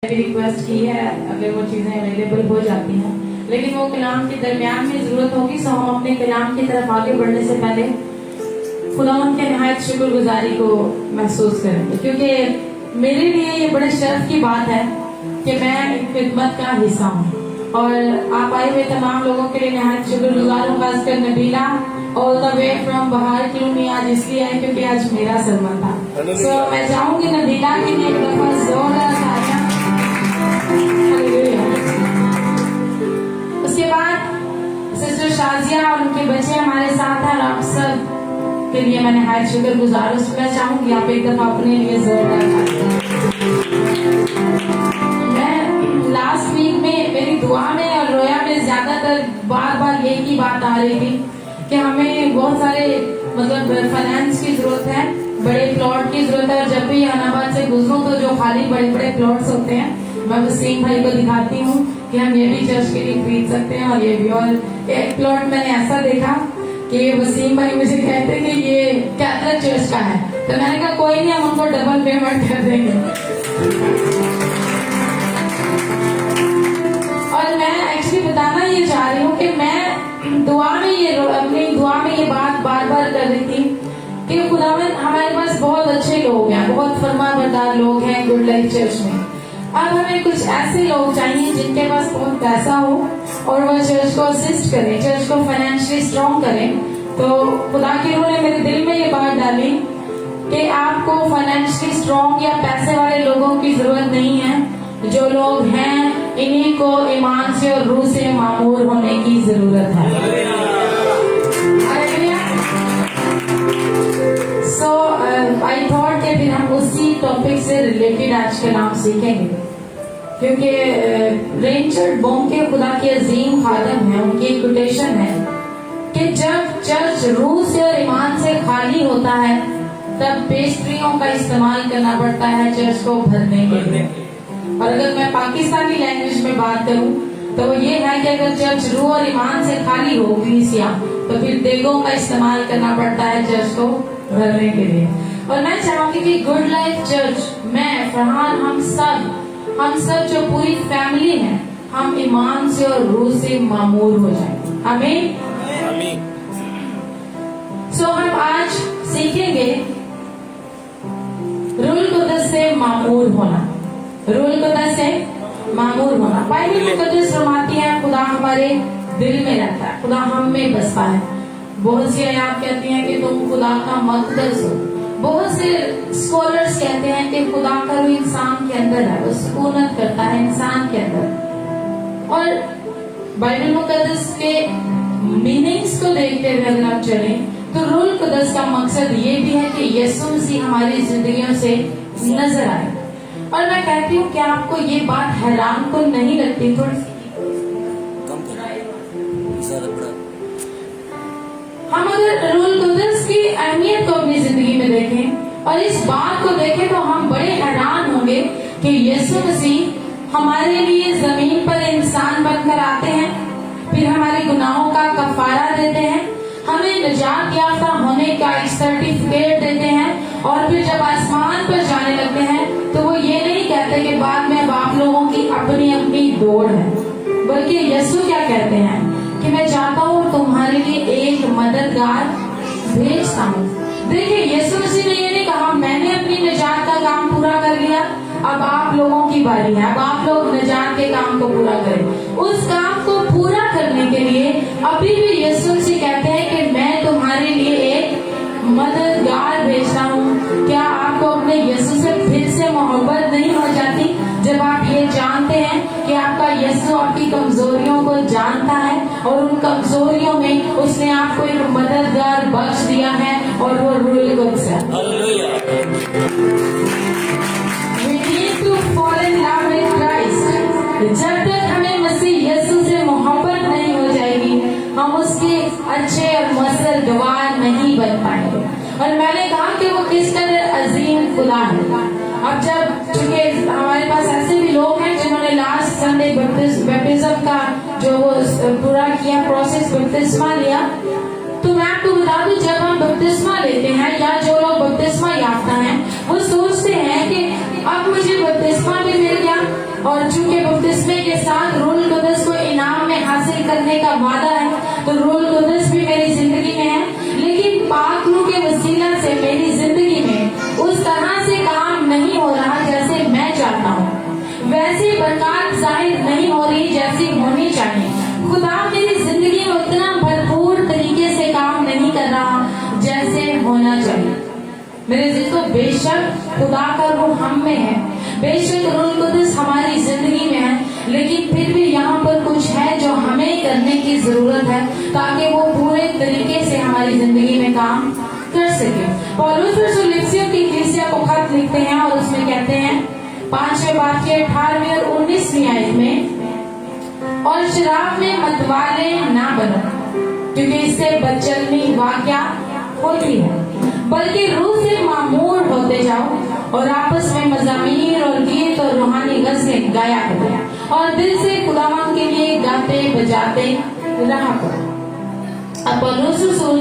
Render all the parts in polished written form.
भी रिक्वेस्ट की है अगर वो चीजें अवेलेबल हो जाती हैं, लेकिन वो कलाम के दरमियान में जरूरत होगी। सो हम अपने कलाम की तरफ आगे बढ़ने से पहले खुदावंद के निहायत शुक्रगुजारी को महसूस करेंगे, क्योंकि मेरे लिए ये बड़े शर्फ की बात है कि मैं एक खिदमत का हिस्सा हूँ और आप आए हुए तमाम लोगों के लिए निहायत शुक्रगुजार हूँ। खासकर Nabila all the way from बाहर क्यों नहीं आज इसलिए आए क्योंकि आज मेरा सरमन था। सो मैं चाहूंगी नबीला के लिए एक दफा जोरदार तालियां। उसके बाद सिस्टर शाजिया और उनके बच्चे हमारे साथ हैं और आप सब के लिए मैं निहायत शुक्रगुजार हूँ। मैं चाहूंगी आप एक दफा अपने लिए जोरदार तालियां। मैं लास्ट वीक में मेरी दुआ में और रोया में ज्यादातर बार बार यही की बात आ रही थी कि हमें बहुत सारे फाइनेंस की जरूरत है, बड़े प्लॉट की जरूरत है। और जब भी अहनाबाद से गुजरूं तो जो खाली बड़े बड़े प्लॉट्स होते हैं मैं वसीम भाई को दिखाती हूँ कि हम ये भी चर्च के लिए खरीद सकते हैं और ये भी। और एक प्लॉट मैंने ऐसा देखा कि वसीम भाई मुझे कहते कि ये कैथलिक चर्च का है, तो मैंने कहा कोई नहीं, हम उनको डबल पेमेंट कर देंगे। और मैं एक्चुअली बताना ये चाह रही हूँ कि मैं दुआ में ये अपनी दुआ में ये बात बार बार कर रही थी कि खुदावंद हमारे पास बहुत अच्छे लोग हैं, बहुत फरमाबरदार लोग हैं गुड लाइफ चर्च में। अब हमें कुछ ऐसे लोग चाहिए जिनके पास बहुत पैसा हो और वो चर्च को असिस्ट करें, चर्च को फाइनेंशियली स्ट्रॉन्ग करें। तो खुदा की रूह ने मेरे दिल में ये बात डाली कि आपको फाइनेंशियली स्ट्रॉन्ग या पैसे वाले लोगों की जरूरत नहीं है। जो लोग हैं इन्हीं को ईमान से और रूह से मामूर होने की जरूरत है। सो आई थॉट कि फिर हम उसी टॉपिक से रिलेटेड आज का नाम सीखेंगे, क्योंकि रेंचर्ड बोंके खुदा के अजीम खादम है, उनकी एक कोटेशन है कि जब चर्च रूह से और ईमान से खाली होता है तब पेस्ट्रियों का इस्तेमाल करना पड़ता है चर्च को भरने के लिए। और अगर मैं पाकिस्तानी लैंग्वेज में बात करूं तो वो ये है कि अगर चर्च रूह और ईमान से खाली हो कलीसिया तो फिर देगों का इस्तेमाल करना पड़ता है चर्च को भरने के लिए। और मैं चाहूंगी कि गुड लाइफ चर्च, मैं फरहान, हम सब जो पूरी फैमिली है, हम ईमान से और रूह से मामूर हो जाएं। आमीन। सो हम आज सीखेंगे रूल कुदस से मामूर होना। रूल कुदस से मामूर होना। बाइबल मुकद्दस फरमाती है खुदा हमारे दिल में रहता है, खुदा हम में बसता है। बहुत सी आयत कहती हैं कि तुम खुदा का मकदस हो। बहुत से स्कॉलर्स कहते हैं कि खुदा का रूह इंसान के अंदर है, वो सुकूनत करता है इंसान के अंदर। और बाइबल मुकद्दस के मीनिंग्स को देखते हुए अगर आप चलें तो रूल कुदस का मकसद ये भी है कि यीशु मसीह हमारी जिंदगियों से नजर आए। और मैं कहती हूँ कि आपको ये बात हैरान को नहीं लगती? थोड़ी हम अगर रूल कुदस की अहमियत को अपनी जिंदगी में देखें और इस बात को देखें तो हम बड़े हैरान होंगे कि यीशु मसीह हमारे लिए जमीन पर इंसान बनकर आते हैं, फिर हमारे गुनाहों का कफारा देते हैं, हमें निजात याफ्ता होने का एक सर्टिफिकेट देते हैं और फिर जब आसमान पर जाने लगते हैं तो वो ये नहीं कहते कि बाद में अब आप लोगों की अपनी अपनी दौड़ है, बल्कि यीशु क्या कहते हैं कि मैं चाहता हूँ तुम्हारे लिए एक मददगार भेजता हूँ। देखिए यीशु मसीह ने ये नहीं कहा मैंने अपनी निजात का काम पूरा कर लिया, अब आप लोगों की बारी है, अब आप लोग निजात के काम को पूरा करें। उस काम को पूरा करने के लिए अभी भी यीशु मसीह कहते हैं कि मैं तुम्हारे लिए एक मददगार भेजता हूँ। क्या आपको अपने यीशु से फिर से मोहब्बत नहीं हो जाती जब आप ये जानते हैं कि आपका यीशु आपकी कमजोरियों को जानता है और उन कमजोरियों में उसने आपको एक मददगार बख्श दिया है और वो रूल कुदस है। We need to fall in love with Christ. जब तक हमें मसीह यीशु से मोहब्बत नहीं हो जाएगी हम उसके अच्छे और मुअस्सर गवाह नहीं बन पाएंगे। और मैंने कहा कि वो किस तरह अजीम खुदा है। अब जब चूंकि हमारे पास ऐसे भी लोग हैं जिन्होंने लास्ट संडे बैप्टिज्म का जो वो पूरा किया प्रोसेस बपतिस्मा लिया, तो मैं आपको बता दूं जब हम बपतिस्मा लेते हैं या जो लोग बपतिस्मा याफ्ता हैं वो सोचते हैं कि अब मुझे बपतिस्मा भी मिल गया, और चूंकि बपतिस्मे के साथ रूल कुदस को इनाम में हासिल करने का वादा है, तो रूल कुदस भी मेरी जिंदगी में है। लेकिन पाक रूह के वसीला से मेरी जिंदगी में उस तरह से काम नहीं हो रहा जैसे मैं चाहता हूँ, वैसी बरकत जाहिर नहीं हो रही जैसी होनी चाहिए। खुदा मेरी जिंदगी में उतना भरपूर तरीके से काम नहीं कर रहा जैसे होना चाहिए। मेरे दोस्तों, बेशक खुदा का रूह हम में है, बेशक रूह कुदस हमारी जिंदगी में है, लेकिन फिर भी यहाँ पर कुछ है जो हमें करने की जरूरत है ताकि वो पूरे तरीके से हमारी जिंदगी में काम कर सके। पौलुस रसूल इफिसियों की कलीसिया को खत लिखते हैं और उसमें कहते हैं 5वें बाब के 18वीं और 19वीं आयत में, और शराब में मतवाले ना बनो, क्योंकि इससे बदचलनी वाकया होती है, बल्कि रूह से मामूर होते जाओ और आपस में मज़ामीर और गीत और रूहानी गज़लें गाया करो और दिल से खुदावंद के लिए गाते बजाते रहा करो। अब पौलुस रसूल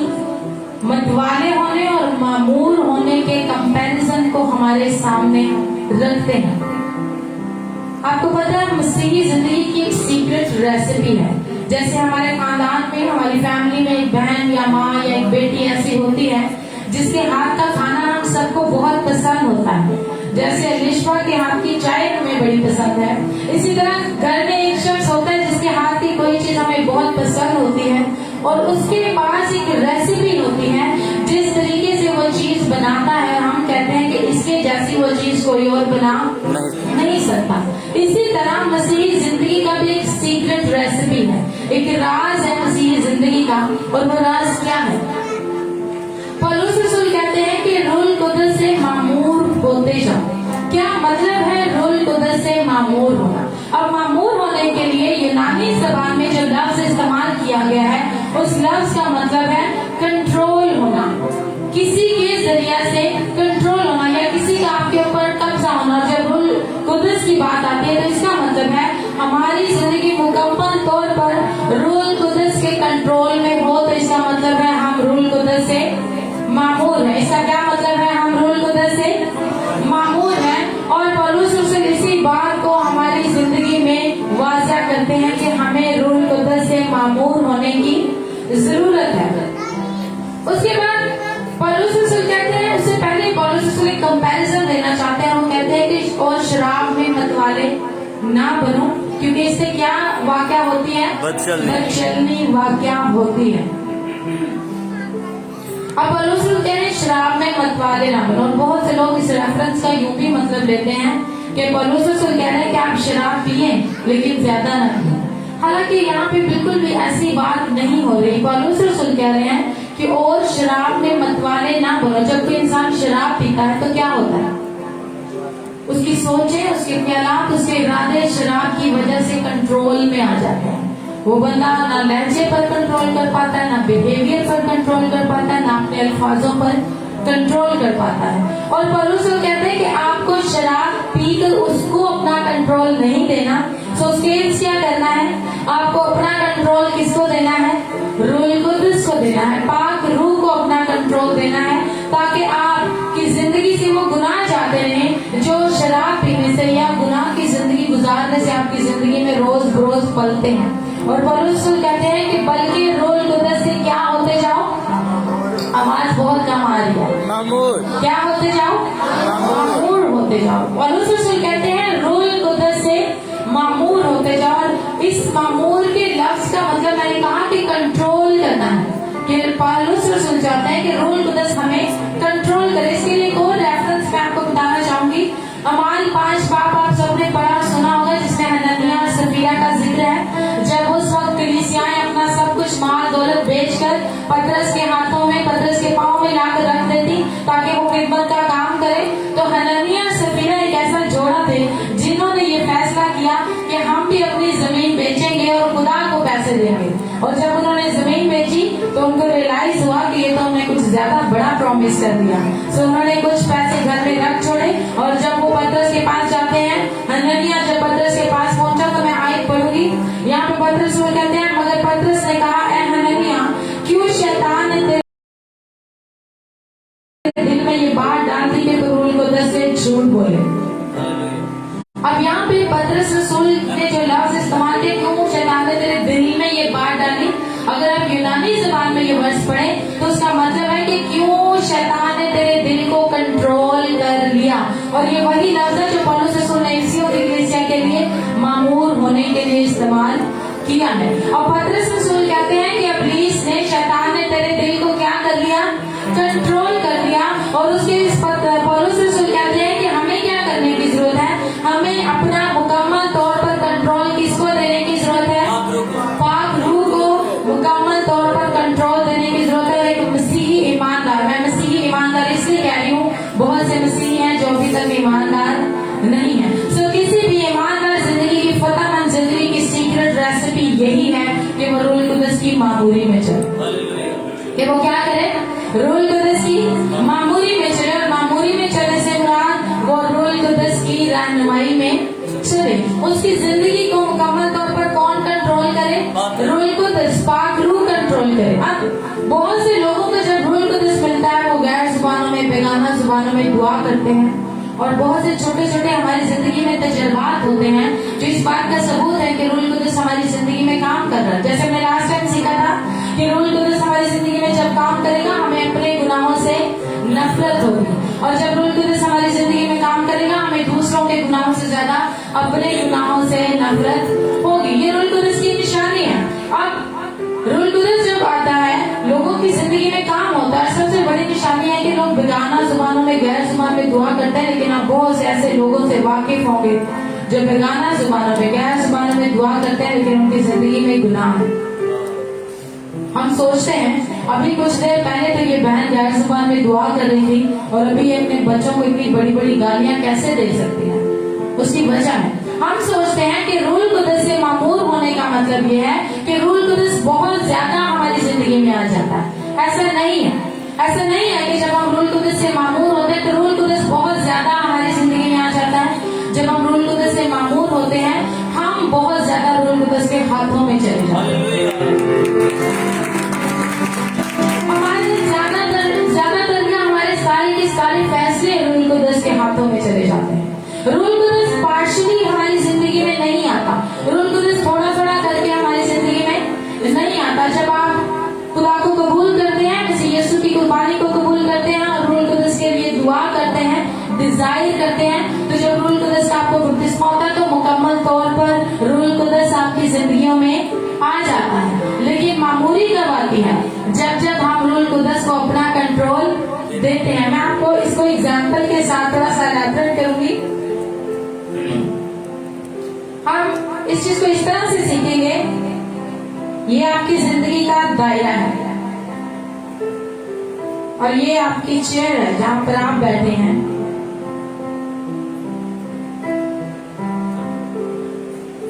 मतवाले होने और मामूर होने के कंपैरिजन को हमारे सामने रखते हैं। आपको पता है, मसीही जिंदगी की एक सीक्रेट रेसिपी है। जैसे हमारे खानदान में, हमारी फैमिली में एक बहन या माँ या एक बेटी ऐसी होती है जिसके हाथ का खाना हम सबको बहुत पसंद होता है। जैसे अलिशा के हाथ की चाय हमें बड़ी पसंद है, इसी तरह घर में एक शख्स होता है जिसके हाथ की कोई चीज हमें बहुत पसंद होती है और उसके पास एक रेसिपी होती है। जिस तरीके से वो चीज बनाता है, हम कहते हैं कि इसके जैसी वो चीज कोई और बना नहीं सकता। इसी तरह मसीही जिंदगी का भी एक सीक्रेट रेसिपी है, एक राज है मसीही जिंदगी का, और वो राज क्या है? पौलुस रसूल कहते हैं कि रूह कुदस से मामूर होते जाओ। क्या मतलब है रूह कुदस से मामूर होना? अब मामूर होने के लिए यूनानी ज़बान में जो लफ्ज इस्तेमाल किया गया है, उस लफ्ज का मतलब है कंट्रोल होना, किसी के जरिए से कंट्रोल होना या किसी का आपके ऊपर कब्जा होना। जब रूह कुदस की बात आती है तो इसका मतलब है हमारी जिंदगी मुकम्मल तौर पर रूह कुदस के कंट्रोल में हो, तो इसका मतलब है हम रूह कुदस से मामूर है। इसका क्या मतलब है? हम रूह कुदस से मामूर है। और पौलुस रसूल इसी बात को हमारी जिंदगी में वाज़ा करते हैं कि हमें रूह कुदस से मामूर होने की जरूरत है। उसके बाद पौलुस रसूल कहते हैं, उससे पहले पौलुस रसूल एक कंपैरिजन देना चाहते हैं। वो कहते हैं कि और शराब में मतवाले ना बनो, क्योंकि इससे क्या वाकया होती है? बदचलनी वाकया होती है। अब पौलुस रसूल कह रहे हैं शराब में मतवाले ना बनो। और बहुत से लोग इस रेफरेंस का यूं भी मतलब लेते हैं कि पौलुस रसूल कह रहे हैं कि आप शराब पिए लेकिन ज्यादा ना पिए। हालांकि यहाँ पे बिल्कुल भी ऐसी बात नहीं हो रही। पौलुस रसूल कह रहे हैं कि और शराब में मतवाले ना बनो। जब कोई इंसान शराब पीता है तो क्या होता है? उसकी सोचें, उसके ख्यालात, उसके इरादे शराब की वजह से कंट्रोल में आ जाते हैं। वो बंदा ना लहजे पर कंट्रोल कर पाता है, ना बिहेवियर पर कंट्रोल कर पाता है, ना अपने अल्फाजों पर कंट्रोल कर पाता है। और पौलुस कहते हैं कि आपको शराब पीकर उसको अपना कंट्रोल नहीं देना। सो स्केल्स क्या करना है? आपको अपना कंट्रोल किसको देना है? रूह कुदस को देना है, पाक रूह को अपना कंट्रोल देना है, ताकि आपकी जिंदगी से वो गुनाह जाते रहें जो शराब पीने से या गुनाह की जिंदगी गुजारने से आपकी जिंदगी में रोज बरोज पलते हैं। और पौलुस कहते हैं कि बल्कि रूह कुदस से क्या होते जाओ? आवाज बहुत कम आ रही है। मामूर। क्या होते जाओ? मामूर होते जाओ। पौलुस कहते हैं रूह कुदस से मामूर होते जाओ। और इस मामूर के लफ्ज का मतलब मैंने कहा कि कंट्रोल करना है, कि पौलुस रसूल चाहते हैं कि रूह कुदस हमें कंट्रोल करे। इसके लिए एक और रेफरेंस मैं आपको बताना चाहूंगी। अमाल 5 बाब आप सबने पढ़ा सुना होगा, जिसमें हनन्याह और सफीरा का जिक्र है। जब उस वक्त कलीसियाएं अपना सब कुछ माल दौलत बेचकर पतरस के हाथों में, पतरस के पांव में लाकर रख देती ताकि वो खिदमत का काम करे, तो हनन्याह और सफीरा एक ऐसा जोड़ा थे जिन्होंने ये फैसला किया कि हम भी अपनी जमीन बेचेंगे और खुदा को पैसे देंगे। और जब उन्होंने जमीन बेची तो उनको रियलाइज हुआ कि ये तो हमने कुछ ज्यादा बड़ा प्रॉमिस कर दिया। सो उन्होंने कुछ पैसे घर में रख छोड़े। और जब वो पतरस के पास जाते हैं, हनन्याह जब पतरस के पास पहुंचा, तो मैं आयत पढ़ूंगी। यहाँ पे पतरस वो कहते हैं, मगर पतरस ने कहा, ए हनन्याह, क्यों शैतान ने तेरे दिल में ये बात डाल दी कि तू रूह कुदस से झूठ बोले? अब यहाँ पे पतरस के लिए इस्तेमाल किया है। और पतरस रसूल कहते हैं कि इब्लीस ने, शैतान ने तेरे दिल को क्या कर लिया, कंट्रोल कर लिया। और उसके पौलुस रसूल कहते हैं कि हमें क्या करने की जरूरत है, हमें अपना मुकम्मल तौर पर कंट्रोल किसको देने की जरूरत है, पाक रूह को मुकम्मल तौर पर कंट्रोल देने की जरूरत है। एक मसीही ईमानदार, मैं मसीही ईमानदार इसलिए कह रही हूँ, बहुत से मसीही हैं जो अभी तक ईमानदार नहीं है। सो किसी भी ईमानदार जिंदगी की, फतेहमंद जिंदगी की सीक्रेट रेसिपी यही है कि वो रूह कुदस की मामूरी में चले, कि वो क्या करे, रूह कुदस की मामूरी में चले। और मामूरी में चलने से मुराद वो रूह कुदस की रहनुमाई में चले। उसकी जिंदगी को मुकम्मल तौर पर कौन कंट्रोल करे, रूह कुदस, पाक रूह कंट्रोल करे। अब बहुत से लोगों को जब रूह कुदस मिलता है, वो गैर जुबानों में, बेगाना जुबानों में दुआ करते हैं। और बहुत से छोटे छोटे हमारी जिंदगी में तजर्बात होते हैं जो इस बात का सबूत है कि रूह कुदस हमारी जिंदगी में काम कर रहा है। जैसे मैंने लास्ट टाइम सीखा था कि रूह कुदस हमारी जिंदगी में जब काम करेगा, हमें अपने गुनाहों से नफरत होगी। और जब रूह कुदस हमारी जिंदगी में काम करेगा, हमें दूसरों के गुनाहों से ज्यादा अपने गुनाहों से नफरत होगी। ये रूह कुदस की निशानी है। अब रूह कुदस जब आता है, लोगों की जिंदगी में काम होता है। सबसे बड़ी निशानी है कि लोग बेगाना जुबानों में, गैर जुबान में दुआ करते हैं, लेकिन आप बहुत से ऐसे लोगों से वाकिफ होंगे जो बेगाना जुबानों में, गैर जुबानों में दुआ करते हैं, लेकिन उनकी जिंदगी में गुनाह है। हम सोचते हैं अभी कुछ देर पहले तो ये बहन गैर जुबान में दुआ कर रही थी और अभी ये अपने बच्चों को इतनी बड़ी बड़ी गालियां कैसे दे सकती है। उसकी वजह है, हम सोचते हैं कि रूह कुदस से मामूर होने का मतलब ये है कि रूह कुदस बहुत ज्यादा हमारी जिंदगी में आ जाता है। ऐसा नहीं है, ऐसा नहीं है कि जब हम रूह कुदस से मामूर होते हैं तो रूह कुदस बहुत ज्यादा हमारी जिंदगी में आ जाता है। जब हम रूह कुदस से मामूर होते हैं, हम बहुत ज्यादा रूह कुदस के हाथों में चले जाते हैं। हमारे ज्यादातर क्या, हमारे सारे के सारे फैसले रूह कुदस के हाथों में चले जाते हैं। रूह कुदस पार्शली हमारी जिंदगी में नहीं आता। रूह कुदस थोड़ा थोड़ा करके हमारी जिंदगी में नहीं आता। जब आप खुदा को कबूल करते हैं, किसी यीशु की कुर्बानी को कबूल करते हैं और रूह कुदस के लिए दुआ करते हैं, डिजायर करते हैं, तो जब रूह कुदस का आपको बपतिस्मा होता है तो मुकम्मल तौर पर रूह कुदस आपकी जिंदगियों में आ जाता है। लेकिन मामूली कब आती है, जब हम रूह कुदस को अपना कंट्रोल देते हैं। मैं आपको इसको एग्जाम्पल के साथ थोड़ा सा इलैबोरेट करूंगी। हम इस चीज को इस तरह से सीखेंगे, ये आपकी जिंदगी का दायरा है और ये आपकी चेयर है जहां पर आप बैठे हैं।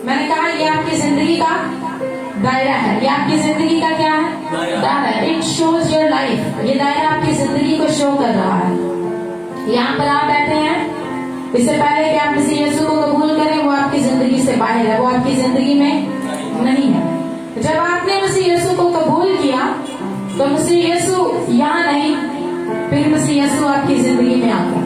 मैंने कहा ये आपकी जिंदगी का दायरा है। ये आपकी जिंदगी का क्या है, दायरा है। It shows your life. ये दायरा आपकी जिंदगी को शो कर रहा है। यहाँ पर आप बैठे हैं, इससे पहले कि आप किसी यीशु को कबूल करें, वो आपकी जिंदगी से बाहर है, वो आपकी जिंदगी में नहीं है। जब आपने मसीह यीशु को कबूल किया तो मसीह यीशु यहाँ नहीं, फिर मसीह यीशु आपकी जिंदगी में आ गया।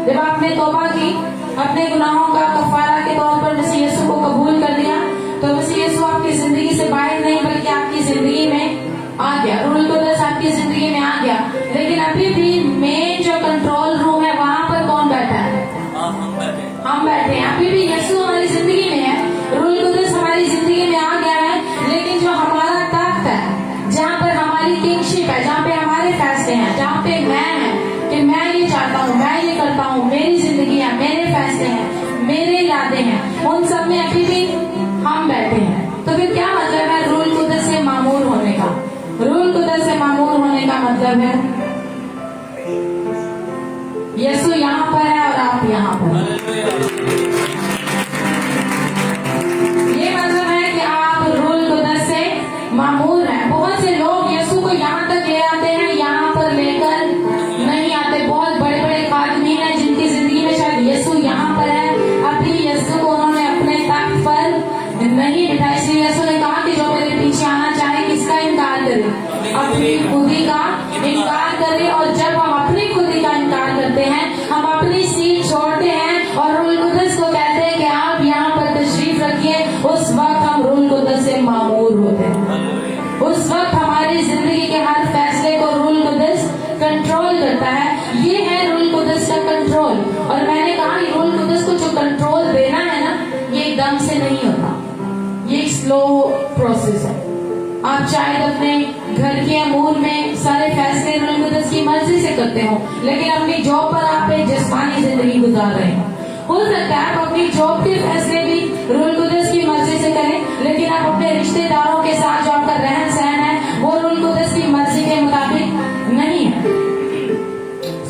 जब आपने तौबा की, अपने गुनाहों का कफारा के तौर पर मसीह यीशु को कबूल कर लिया, तो मसीह यीशु आपकी जिंदगी से बाहर नहीं बल्कि आपकी जिंदगी में आ गया। रूह कुदस आपकी जिंदगी में आ गया। लेकिन अभी भी मेन जो कंट्रोल रूम है, वहाँ पर कौन बैठा है, हम बैठे हैं। अभी भी यीशु हमारी जिंदगी में है, रूह कुदस हमारी जिंदगी में आ गया है। लेकिन जो हमारा तख्त है, जहाँ पर हमारी किंगशिप है, जहाँ पे हमारे फैसले हैं, जहाँ पे मैं है कि मैं ये चाहता हूँ, मैं ये करता हूँ, मेरी जिंदगी है, मेरे फैसले हैं, मेरे इरादे हैं, उन सब में अभी भी हम बैठे हैं। तो फिर क्या मतलब है रूह कुदस से मामूर होने का? रूह कुदस से मामूर होने का मतलब है यीशु यहाँ पर है और आप यहाँ पर। ये मतलब है कि आप रूह कुदस से मामूर हैं। बहुत से लोग यीशु को यहाँ तक ले आते हैं, यहाँ पर लेकर नहीं आते। बहुत बड़े बड़े खादमीन हैं जिनकी जिंदगी में शायद यीशु यहाँ पर है, अभी यीशु को उन्होंने अपने तख्त पर नहीं बिठाया। इसलिए यीशु ने कहा कि जो मेरे पीछे आना चाहे किसका इनकार करे, अपनी खुदी का इनकार प्रोसेस है। आप शायद अपने घर के अमूर में सारे फैसले रूल कुदस की मर्जी से करते हो, लेकिन अपनी जॉब पर आप एक जिस्मानी जिंदगी गुजार रहे हैं। हो सकता है आप अपनी जॉब के फैसले भी रूल कुदस की मर्जी से करें, लेकिन आप अपने रिश्तेदारों के साथ जो आपका रहन सहन है वो रूल कुदस की मर्जी के मुताबिक नहीं है।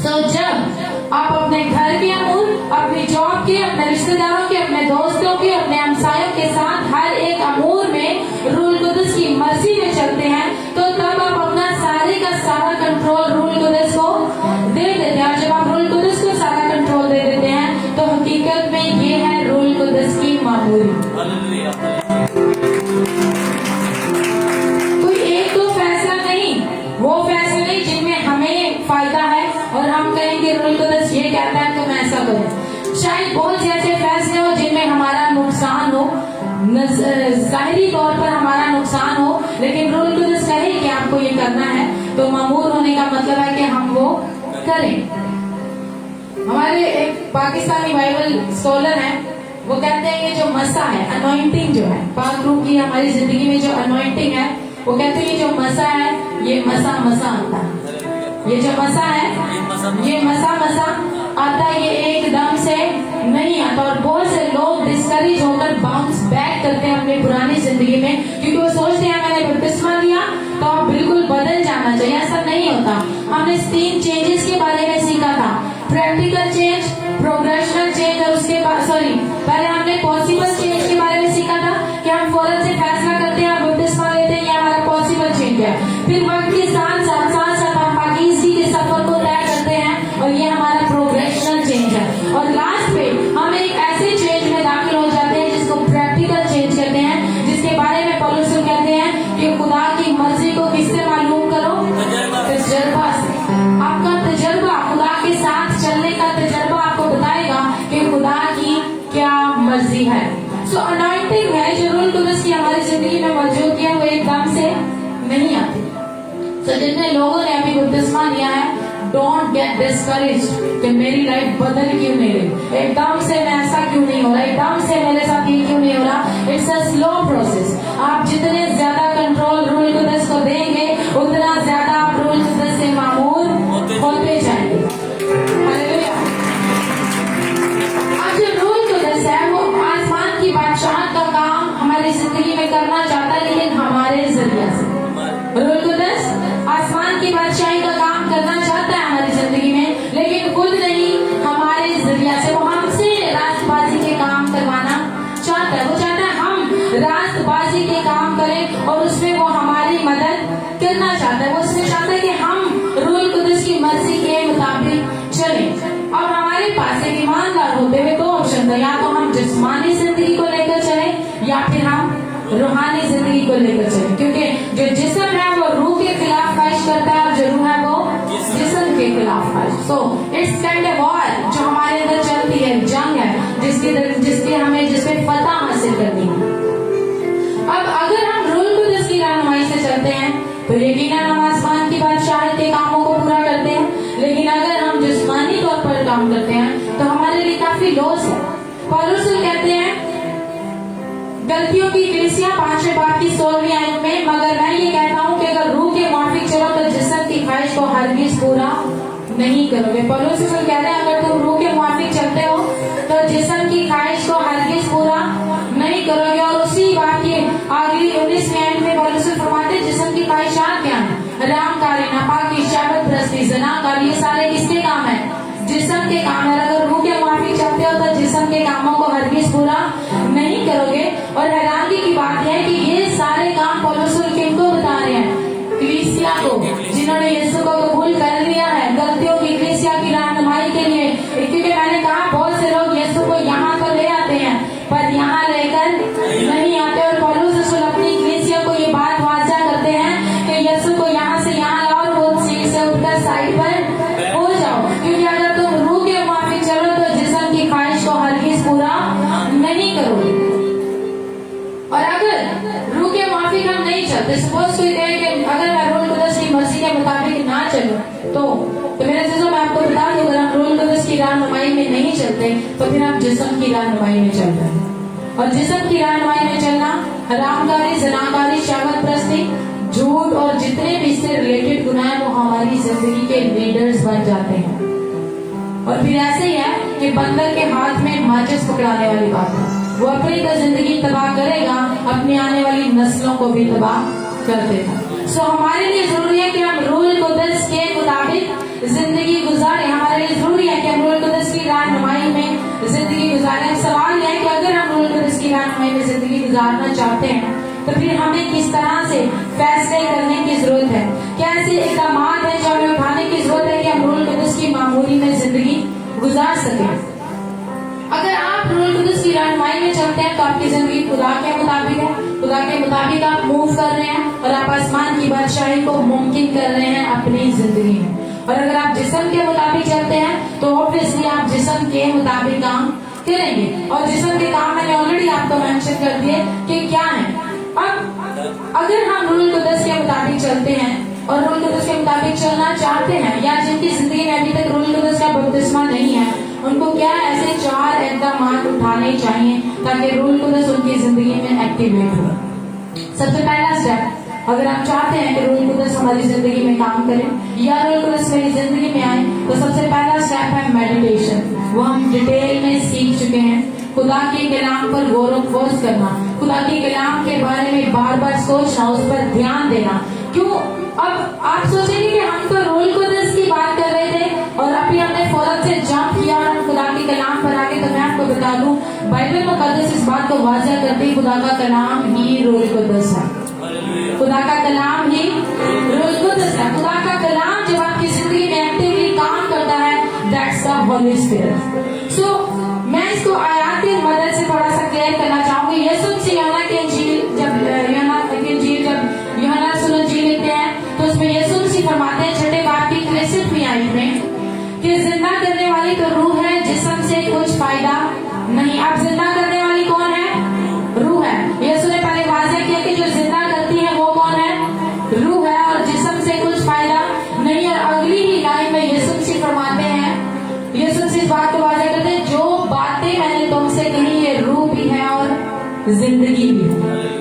जब आप अपने घर के अमूर, अपनी जॉब के, अपने रिश्तेदारों के, अपने दोस्तों के, अपने हमसायों के साथ हर एक अमूर में रूल कुदस की मर्जी में चलते हैं, तो तब आप अपना सारे का सारा कंट्रोल रूल कुदस को दे देते हैं। और जब आप रूल कुदस को सारा कंट्रोल दे देते हैं तो हकीकत में ये है रूल कुदस की मामूली। कोई एक दो फैसला नहीं, वो फैसले जिनमें हमें फायदा है और हम कहेंगे रूल कुदस ये कहता है तो मैं ऐसा करूं। शायद बहुत से ऐसे फैसले हो जिनमें हमारा नुकसान हो, जाहिरी तौर पर हमारा नुकसान हो, लेकिन रूल कुदस कहे कि आपको ये करना है, तो मामूर होने का मतलब है कि हम वो करें। हमारे एक पाकिस्तानी बाइबल स्कॉलर हैं, वो कहते हैं ये जो मसा है, अनॉइंटिंग जो है, पाक रूह की हमारी जिंदगी में जो अनॉइंटिंग है, वो कहते हैं ये जो मसा है ये मसा आता है। ये जो मसा है ये मसा आता है, ये एकदम से नहीं आता। और बहुत से लोग डिस्करेज होकर बाउंस बैक करते हैं अपनी पुरानी जिंदगी में, क्योंकि वो सोचते हैं मैंने बपतिस्मा लिया तो अब बिल्कुल बदल जाना चाहिए। ऐसा नहीं होता। हमने 3 चेंजेस के बारे में सीखा था, प्रैक्टिकल चेंज, प्रोग्रेशनल चेंज और उसके बाद पहले हमने पॉसिबल चेंज के बारे में सीखा था कि हम फौरन से फैसला करते हैं, बपतिस्मा लेते हैं, ये हमारा पॉसिबल चेंज है। फिर वक्त के साथ साथ हम पाकिस्तान के सफर को तय करते हैं और ये हमारा प्रोग्रेशनल चेंज है। और लास्ट पे हम एक ऐसे चेंज में दाखिल हो जाते हैं जिसको प्रैक्टिकल चेंज कहते हैं, जिसके बारे में पौलुस कहते हैं कि खुदा की मर्जी को किससे मालूम करो? तजर्बा से। आपका तजर्बा, खुदा के साथ चलने का तजर्बा आपको बताएगा कि खुदा की क्या मर्जी है। अनॉइंटिंग है जो रूल कुदस की हमारी जिंदगी में मौजूद है, वो एकदम से नहीं आती। जितने लोगों ने अभी बपतिस्मा लिया है, डोंट गेट डिस्करेज्ड कि मेरी लाइफ बदल क्यों नहीं रही, एकदम से मैं ऐसा क्यों नहीं हो रहा, एकदम से मेरे साथ ये क्यों नहीं हो रहा। It's a slow process. आप जितने ज्यादा कंट्रोल रूल कुदस को देंगे उतना ज्यादा आप रूल कुदस से मामूर होते जाएंगे। हालेलुया। अब जो रूल कुदस है वो आसमान की बादशाह का काम हमारी जिंदगी में करना चाहता है, लेकिन हमारे जरिए से। रूल कुदस आसमान की बादशाही का काम करना चाहता है हमारी जिंदगी में, लेकिन खुद नहीं, हमारे जरिया से। वो हमसे रास्तबाजी के काम करवाना चाहता है। वो चाहता है हम रास्तबाजी के काम करें और उसमें वो हमारी मदद करना चाहता है। वो उसमें चाहता है कि हम रूल कुदस की मर्जी के मुताबिक चलें। अब हमारे पास एक ईमानदार होते हुए 2 ऑप्शन था, या तो हम जिस्मानी जिंदगी को लेकर चले या फिर हम रूहानी जिंदगी को लेकर चले। क्योंकि जो जिस्म है वो रूह के खिलाफ ख्वाहिश करता है और जो रूह है वो जिस्म के खिलाफ ख्वाहिश। So it's kind of war जो हमारे अंदर चलती है, जंग है जिसपे फतह हासिल करनी है। अब अगर हम रूल कुदस की रहनुमाई से चलते हैं तो यकीनन हम आसमान की बादशाही के कामों को पूरा करते हैं, लेकिन अगर हम जिस्मानी तौर पर काम करते हैं तो हमारे लिए काफी लॉस है। पौलुस कहते हैं गलतियों की कलीसिया 5वें बाब की 16वीं आयत में, मगर मैं ये कहता हूँ कि अगर रूह के मुआफिक चलो तो जिस्म की ख्वाहिश को हरगिज पूरा नहीं करोगे। पौलुस कहते हैं अगर तुम रूह के मुआफिक चलते हो तो जिस्म की ख्वाहिश को हरगिज पूरा नहीं करोगे। और उसी बात के अगली 19वीं आयत में पौलुस फरमाते हैं जिस्म की ख्वाहिशात क्या है? हरामकारी, नापाकी, शहवत परस्ती, ज़िनाकारी, ये सारे किसके काम है? जिस्म के काम है। अगर रूह के मुआफिक चलते हो तो जिस्म के कामों को हरगिज पूरा नहीं करोगे। और हैरानी की बात है कि ये सारे काम पौलुस किनको बता रहे हैं? कलीसिया को, जिन्होंने यीशु को कबूल कर लिया है, गलतियों की कलीसिया की रहनुमाई के लिए। क्योंकि मैंने कहा बहुत से लोग यीशु को यहाँ तो ले आते हैं पर यहाँ लेकर नहीं आते। और पौलुस अपनी कलीसिया को ये बात वाज़ा करते हैं कि यीशु को यहाँ से यहाँ लाओ और वो सीट से उठकर साइड पर हो जाओ। क्योंकि अगर तुम रूह के मुआफिक चलो तो जिस्म की ख्वाहिश को हरगिज पूरा नहीं करोगे। और अगर रूह के मुआफिक हम नहीं चलते, सपोज कोई कहे कि अगर मैं रूल कुदस की मर्जी के मुताबिक ना चलूं तो मेरे चीजों में आपको बता दूं, अगर हम रूल कुदस की रहनुमाई में नहीं चलते तो फिर हम जिस्म की रहनुमाई में चल रहे हैं। और जिस्म की रहनुमाई में चलना हरामकारी, जनाकारी, शहवत प्रस्ती, झूठ और जितने भी इससे रिलेटेड गुनाह हैं वो हमारी जिंदगी के लीडर्स बन जाते हैं। और फिर ऐसे ही है कि बंदर के हाथ में माचिस पकड़ाने वाली बात है, वो अपनी तो जिंदगी तबाह करेगा, अपनी आने वाली नस्लों को भी तबाह कर देगा। सो हमारे लिए जरूरी है कि हम रूल कुदस के मुताबिक जिंदगी गुजारें। हमारे लिए जरूरी है कि हम रूल कुदस की रहनुमाई में जिंदगी गुजारें। सवाल यह है कि अगर हम रूल कुदस की रहनुमाई में जिंदगी गुजारना चाहते हैं तो फिर हमें किस तरह से फैसले करने की जरूरत है, कैसे इकदाम है जो हमें उठाने की जरूरत है कि हम रूल कुदस की मामूली में जिंदगी गुजार सकें। अगर आप रूल कुदस की रहनुमाई में चलते हैं तो आपकी जिंदगी खुदा के मुताबिक है, खुदा के मुताबिक आप मूव कर रहे हैं और आप आसमान की बादशाही को मुमकिन कर रहे हैं अपनी जिंदगी में। और अगर आप जिस्म के मुताबिक चलते हैं तो ऑब्वियसली आप जिस्म के मुताबिक काम करेंगे। और जिस्म के काम मैंने ऑलरेडी आपको मेंशन कर दिए कि क्या है। अब अगर हम रूल कुदस के मुताबिक चलते हैं और रूल कुदस के मुताबिक चलना चाहते हैं, या जिनकी जिंदगी में अभी तक रूल कुदस का बपतिस्मा नहीं है, उनको क्या ऐसे 4 इकदाम उठाने चाहिए ताकि रूल कुदस उनकी जिंदगी में एक्टिवेट हो। सबसे पहला स्टेप, अगर आप चाहते हैं कि रूल कुदस हमारी जिंदगी में काम करे या रूल कुदस मेरी जिंदगी में आए, तो सबसे पहला स्टेप है मेडिटेशन। वो हम डिटेल में सीख चुके हैं। खुदा के कलाम पर गौर व खोज करना, खुदा के कलाम के बारे में बार बार सोचना, उस पर ध्यान देना। क्यों? अब आप सोचेंगे कि हम तो रूल कुदस की बात कर रहे थे और अभी हमने फौरन से जंप किया और खुदा के कलाम पर आगे। तो मैं आपको बता दूं, बाइबल मुकद्दस इस बात को वाज़ह करती है, खुदा का कलाम ही रूल कुदस है। खुदा का कलाम ही रूल कुदस है। खुदा का कलाम जब आपकी जिंदगी में एक्टिवली काम करता है, दैट्स द होली स्पिरिट। सो मैं इसको आयात की मदद से थोड़ा सा क्लियर करना चाहूंगी। यीशु मसीह यूहन्ना की इंजील जब यूहन्ना सुनो जी लिखते हैं तो उसमें यीशु मसीह फरमाते हैं 6 बाब की 63वीं आयत में कि जिंदा करने वाली तो रूह है, जिस्म से कुछ फायदा नहीं। अब जिंदा करने वाली कौन है? रूह है। यीशु ने पहले वाज़ह किया कि जो जिंदा करती है वो कौन है? रूह है, और जिस्म से कुछ फायदा नहीं। और अगली ही लाइन में यीशु मसीह फरमाते हैं, यीशु मसीह इस बात को वाज़ह करते हैं, जो बातें मैंने तुमसे कही ये रूह भी है और जिंदगी भी है।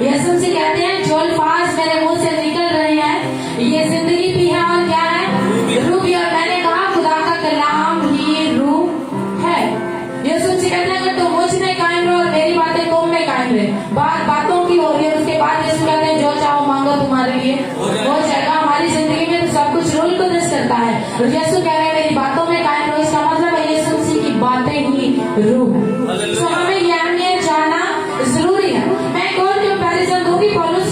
यीशु मसीह कहते हैं जो अल्फाज मेरे मुंह से निकल रहे हैं ये जिंदगी भी है और क्या है? रूह भी। और मैंने कहा खुदा का कलाम ही रूह है। यीशु मसीह कहते हैं अगर तुम मुझ में कायम रहो और मेरी बातें तुम में कायम रहे। बात बातों की हो रही है, उसके बाद यीशु कहते हैं जो चाहो मांगो तुम्हारे लिए हो जाएगा। हमारी जिंदगी में तो सब कुछ रूल कुदस करता है और यीशु कह रहे हैं मेरी बातों में कायम रहो। इसका मतलब है यीशु मसीह की बातें ही रूह है। तो हमें ये अहमियत जानना जरूरी है। मैं एक और कंपैरिजन दूंगी। पौलुस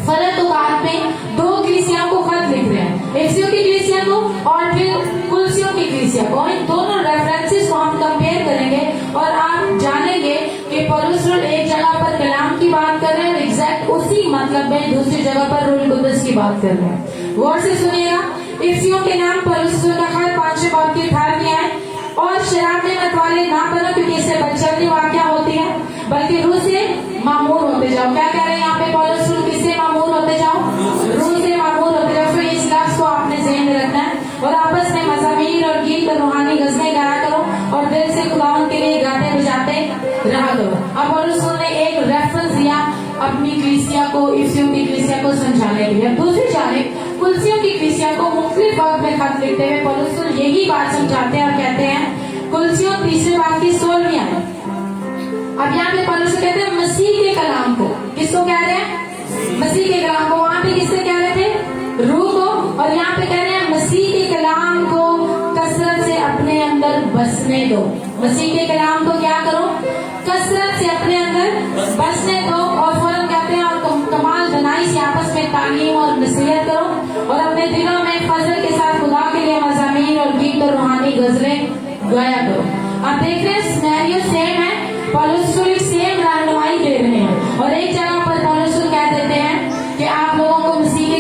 फरक औकात में 2 कलीसियाओं को खत लिख रहे हैं, एफिसियों की कलीसिया को और फिर कुलसियों की कलीसिया को। इन दोनों रेफरेंसेस को हम कंपेयर करेंगे और आप जानेंगे कि पौलुस एक जगह पर कलाम की बात कर रहे हैं और एग्जैक्ट उसी मतलब में दूसरी जगह पर रूल कुदस की बात कर रहे हैं। गौर से सुनिएगा। एफिसियों के नाम पौलुस का खत 5 बाब की 18वीं आयत, और शराब में मत वाले ना बनो क्योंकि इससे बदचलनी वाकया होती है, बल्कि रूह से मामूर होते जाओ। क्या कह रहे हैं यहाँ पे पौलुस? किससे मामूर होते जाओ? रूह से मामूर होते जाओ। फिर इस लफ्ज को आपने ज़हन में रखना है। और आपस में मज़ामीर और गीत और रूहानी गज़लें गाया करो और दिल से खुदावंद के लिए गाते बजाते रहा करो। अब पौलुस ने एक रेफरेंस दिया अपनी कलीसिया को, इफिसियों की कलीसिया को समझाने के लिए। दूसरी जानिब कुलसियों की कलीसिया को मुख्तलिफ वक्त में खत लिखते हुए पौलुस यही बात समझाते हैं और कहते हैं, कुलसियों 3 बाब की 16वीं आयत। अब यहाँ पे पौलुस कहते हैं मसीह के कलाम को, किसको कह रहे हैं? मसीह के कलाम को। वहां पे किससे कह रहे थे? रूह को। और यहाँ पे कह रहे हैं मसीह के कलाम को कसरत से अपने अंदर बसने दो। मसीह के कलाम को क्या करो? कसरत से अपने अंदर बसने दो। और फौरन कहते हैं और कमाल दनाई से आपस में तालीम और नसीहत करो और अपने दिलों में फजल के साथ खुदा के लिए मज़ामीर और गीत और रूहानी गजलें गाया करो। आप देख रहे हैं सिनेरियो सेम है। पौलुस एक सेम रहनुमाई दे रहे हैं और एक जगह पर पौलुस कह देते हैं कि आप लोगों को मसीह के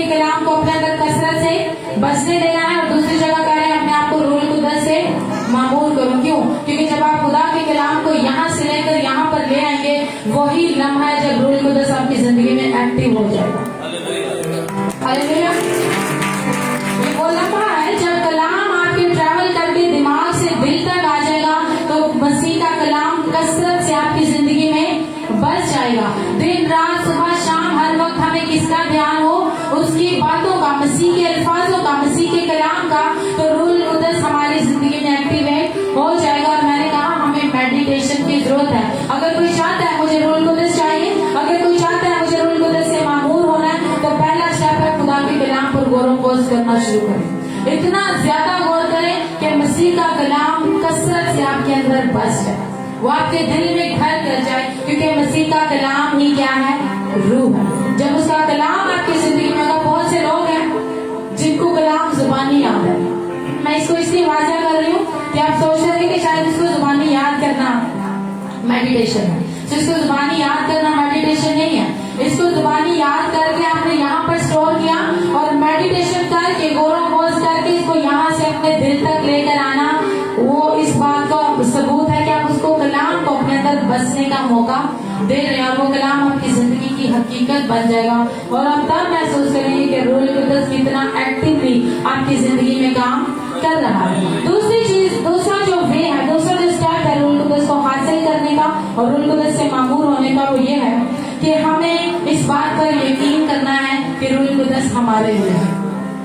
कलाम को अपने अंदर कसरत से बसने देना है, और दूसरी जगह कह रहे हैं अपने आप को रूल कुदस से मामूल करो। क्यों? क्योंकि जब आप खुदा के कलाम को यहाँ से लेकर यहाँ पर ले आएंगे, वही लम्हा है जब रूल कुदस आपकी जिंदगी में एक्टिव हो जाएगा। हालेलुया। ये वो लम्हा है जब कलाम आपके ट्रैवल करके दिमाग से दिल तक आ जाएगा, तो मसीह का कलाम कसरत से आपकी जिंदगी में जाएगा। दिन रात सुबह शाम हर वक्त हमें किसका ध्यान हो, उसकी बातों का, मसीह के अल्फाजों का, मसीह के कलाम का, तो रूल कुदस हमारी जिंदगी में एक्टिवेट हो जाएगा। और मैंने कहा हमें मेडिटेशन की जरूरत है। अगर कोई चाहता है मुझे रूल कुदस चाहिए, अगर कोई चाहता है मुझे रूल कुदस से मामूर होना है, तो पहला स्टेप है खुदा के कलाम पर गौर खोज करना शुरू करें। इतना ज्यादा गौर करें कि मसीह का कलाम कसरत से आपके अंदर बस जाए, वो आपके दिल में घर कर जाए, क्योंकि मसीह का कलाम ही क्या है, रूह है। जब उसका कलाम आपकी जिंदगी में, अगर बहुत से लोग हैं जिनको कलाम जुबानी याद है, मैं इसको इसलिए वाजा कर रही हूँ कि आप सोच रहे थे कि शायद इसको जुबानी याद करना मेडिटेशन है। तो इसको जुबानी याद करना मेडिटेशन नहीं है। इसको जुबानी याद करके आपने यहाँ पर स्टोर किया और मेडिटेशन करके गौरव खोज करके इसको यहाँ से अपने दिल तक लेकर आना, वो इस बात का सबूत है कि आप उसको कलाम को अपने अंदर बसने का मौका दे रहे हैं, और वो कलाम आपकी जिंदगी की हकीकत बन जाएगा। और आप तब महसूस करेंगे कि रूल कुदस कितना एक्टिवली आपकी जिंदगी में काम कर रहा है। दूसरी चीज, दूसरा जो वे है, दूसरा जो स्टेप है रूल कुदस को हासिल करने का और रूल कुदस से मामूर होने का, वो ये है कि हमें इस बात पर यकीन करना है कि रूल कुदस हमारे लिए है।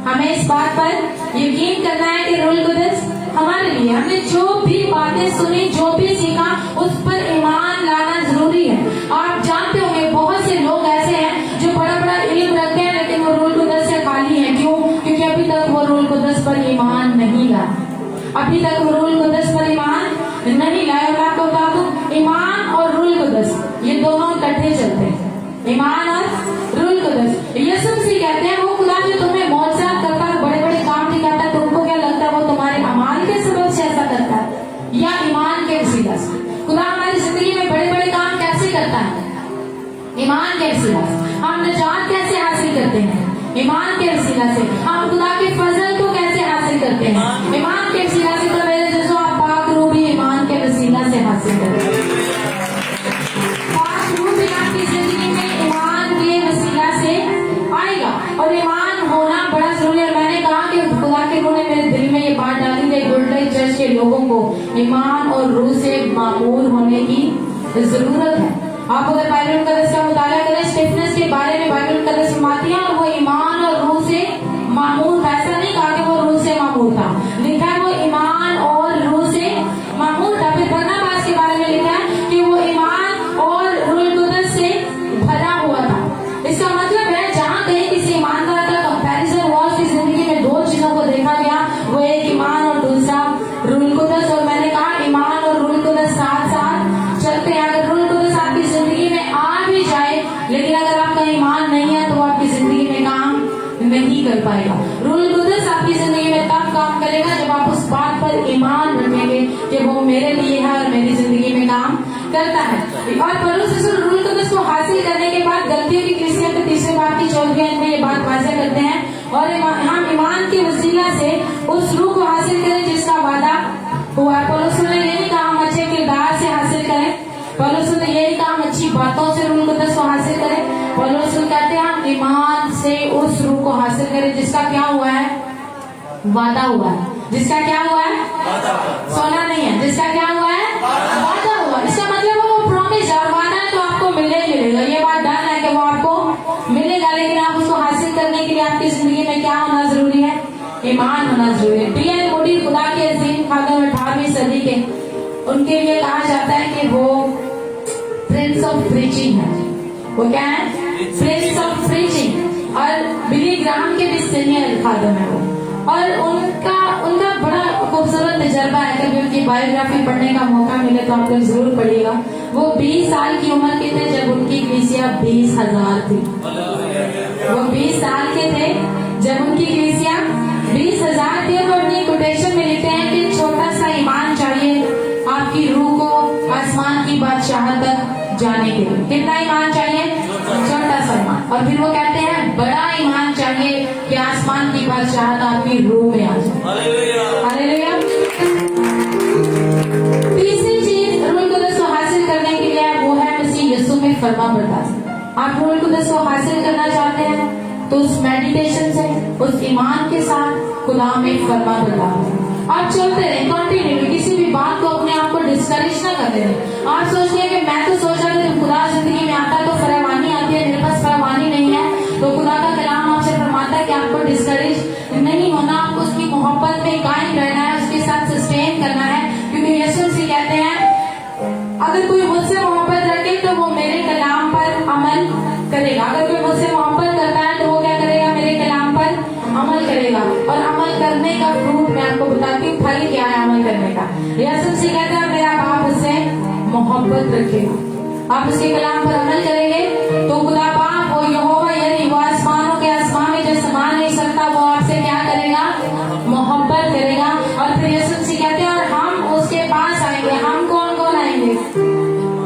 हमें इस बात पर यकीन करना है कि रूल कुदस हमारे लिए, हमने जो भी बातें सुनी, जो भी सीखा, उस पर ईमान लाना जरूरी है। आप जानते होंगे बहुत से लोग ऐसे हैं जो बड़ा बड़ा इल्म रखते हैं लेकिन वो रूल कुदस से खाली है। क्यों? क्योंकि अभी तक वो रूल कुदस पर ईमान नहीं लाया, अभी तक वो रूल कुदस पर ईमान नहीं लाया। और आपको बता दूं, ईमान और रूल कुदस ये दोनों इकट्ठे चलते हैं, ईमान और रूल कुदस। यीशु मसीह कहते हैं वो खुदा जो तुम्हें मौजज़ात करता है, बड़े बड़े काम दिखाता है, तुमको क्या लगता है वो तुम्हारे अमाल के सबब से ऐसा करता है या ईमान के वसीला से? खुदा हमारी जिंदगी में बड़े बड़े काम कैसे करता है? ईमान के वसीला से। हम निजात कैसे हासिल करते हैं? ईमान के वसीला से। हम खुदा के फजल को कैसे हासिल करते हैं? ईमान के वसीला से। तो मेरे जैसो आप पाक रूह भी ईमान के वसीला से हासिल करते हैं। पाक रूह भी आपकी जिंदगी में ईमान के वसीला से आएगा, और ईमान होना बड़ा जरूरी है। मैंने कहा कि खुदा के रूह ने मेरे दिल में ये बात डाली कि गोल्डन चर्च के लोगों को ईमान और रूह से मामूर होने की जरूरत है। आप अगर बाइबल मुकद्दस का मुताला करें, स्टेफनस के बारे में बाइबल मुकद्दस फरमाती है, और वो ईमान और रूह से मामूर, ऐसा नहीं कहा कि वो रूह से मामूर था, लिखा है वो ईमान और रूह से मामूर था। फिर बरनबास के बारे में लिखा है कि वो ईमान और रूह कुदस से भरा हुआ था। इसका मतलब है जहाँ कहीं किसी ईमानदार का कंपैरिजन हुआ, उसकी जिंदगी में दो चीजों को देखा गया, वो एक ईमान और दूसरा रूह कुदस। और मैंने कहा ईमान और रूह कुदस साथ साथ चलते हैं। अगर रूह कुदस आपकी जिंदगी में आ भी जाए, लेकिन अगर आपका ईमान नहीं है तो वो आपकी जिंदगी में काम नहीं कर पाएगा। रूह कुदस आपकी जिंदगी में तब काम करेगा जब आप उस बात पर ईमान रखेंगे कि वो मेरे लिए है और मेरी जिंदगी में काम करता है। और पौलुस रसूल रूह कुदस को हासिल करने के बाद गलतियों की कलीसिया के तीसरे बाब की 14वीं में ये बात वाज़ेह करते हैं, और हम ईमान के वसीला से उस रूह को हासिल करें जिसका वादा हुआ। पौलुस ने ये नहीं कहा हम अच्छे किरदार से हासिल करें, पौलुस ने ये नहीं कहा हम अच्छी बातों से रूह कुदस को हासिल करें। पौलुस कहते हैं हम ईमान से उस रूह को हासिल करें जिसका क्या हुआ है, वादा हुआ है। जिसका क्या हुआ है, सोना नहीं है, जिसका क्या हुआ है, वादा हुआ। इसका मतलब वो प्रॉमिस और वादा है तो आपको मिलेगा, ये बात डन है कि वो आपको मिलेगा। लेकिन आप उसको हासिल करने के लिए आपकी जिंदगी में क्या होना जरूरी है, ईमान होना जरूरी है। डी.एल. मूडी खुदा के अजीम खादम 18वीं सदी के, उनके लिए कहा जाता है कि वो प्रिंस ऑफ प्रीचिंग है। वो क्या है, प्रिंस ऑफ प्रीचिंग। और बिली ग्राहम के भी सीनियर खादम है वो, और उनका बड़ा खूबसूरत तजर्बा है। कभी उनकी बायोग्राफी पढ़ने का मौका मिले तो आप लोग जरूर पढ़िएगा। वो 20 साल की उम्र के थे जब उनकी कलीसिया 20,000 थी। वो 20 साल के थे जब उनकी कलीसिया 20,000 थी। और अपनी कोटेशन में लिखते हैं कि छोटा सा ईमान चाहिए आपकी रूह को आसमान की बादशाह तक जाने के लिए। कितना ईमान चाहिए, छोटा सा ईमान। और फिर वो कहते हैं बड़ा ईमान चाहिए कि आसमान की बादशाह आपकी रूह में आ जाए। हालेलुया। तीसरी चीज रूह कुदस को हासिल करने के लिए वो है मसीह यीशु में फरमाबरदारी। आप रूह कुदस को हासिल करना चाहते हैं तो उस मेडिटेशन से, उस ईमान के साथ खुदा में फरमाबरदारी आप चलते रहे कंटिन्यू। किसी भी बात को अपने आप को डिस्करेज ना करते रहे। आप सोचते हैं कि मैं तो सोचा कि खुदा जिंदगी में आता अगर कोई मुझसे मोहब्बत रखे तो वो मेरे कलाम पर अमल करेगा। अगर कोई मुझसे मोहब्बत करता है तो वो क्या करेगा, मेरे कलाम पर अमल करेगा। और अमल करने का फ्रूट मैं आपको बताती हूँ, फल क्या है अमल करने का। यीशु से कहते हैं मेरा बाप उससे मोहब्बत रखेगा, आप उसके कलाम पर अमल करेंगे तो खुदा बाप वो यहोवा यानी वो आसमानों के आसमान में जो समा नहीं सकता वो आपसे क्या करेगा, मोहब्बत करेगा। और फिर यीशु से कहते हैं और हम उसके पास आएंगे। हम कौन कौन आएंगे,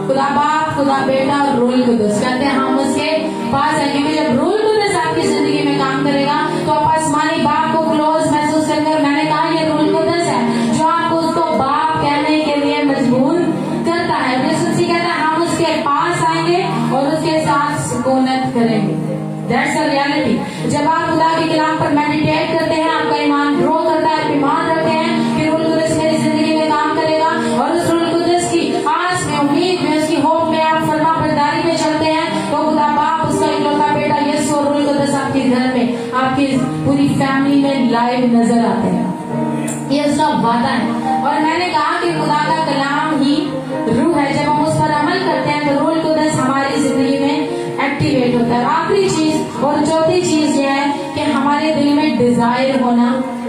खुदा बाप, खुदा बेटा और रूल कुदस। कहते हैं हम उसके पास आएंगे। जब रूल कुदस आपकी जिंदगी में काम करेगा तो आप आसमानी बाप को क्लोज महसूस करेंगे। मैंने कहा ये रूल कुदस है जो आपको उसको बाप कहने के लिए मजबूर करता है। यीशु से कहता है हम उसके पास आएंगे और उसके साथ सुकूनत करेंगे। That's the reality। जब आप खुदा के कलाम पर मेडिटेट करते हैं, आपका ईमान ग्रो करता है, ईमान रखते हैं कि रूल कुदस मेरी जिंदगी में काम करेगा और उस रूल कुदस की आस में, उम्मीद में, उसकी होप में आप फरमा बरदारी में चलते हैं तो खुदा बाप उसका इकलौता बेटा यीशु और रूल कुदस आपके घर में, आपकी पूरी फैमिली में लाइव नजर आते हैं। ये उसका वादा है। और मैंने कहा कि खुदा का कलाम ही रूह है। जब हम उस पर अमल करते हैं तो रूल कुदस हमारी जिंदगी में एक्टिवेट होता है। आखिरी चीज और चौथी चीज ये है कि हमारे दिल में डिजायर होना